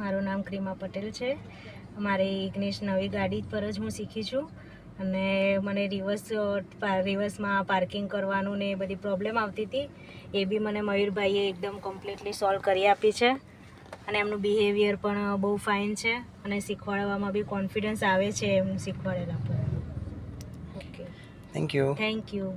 મારું નામ ક્રિમા પટેલ છે. મારી ઇગ્નિશ નવી ગાડી પર જ હું શીખી છું અને મને રિવર્સમાં પાર્કિંગ કરવાનું ને એ બધી પ્રોબ્લેમ આવતી હતી. એ બી મને મયુરભાઈએ એકદમ કમ્પ્લીટલી સોલ્વ કરી આપી છે અને એમનું બિહેવિયર પણ બહુ ફાઇન છે અને શીખવાડવામાં બી કોન્ફિડન્સ આવે છે એમ શીખવાડેલા પર. Okay, thank you. Thank you.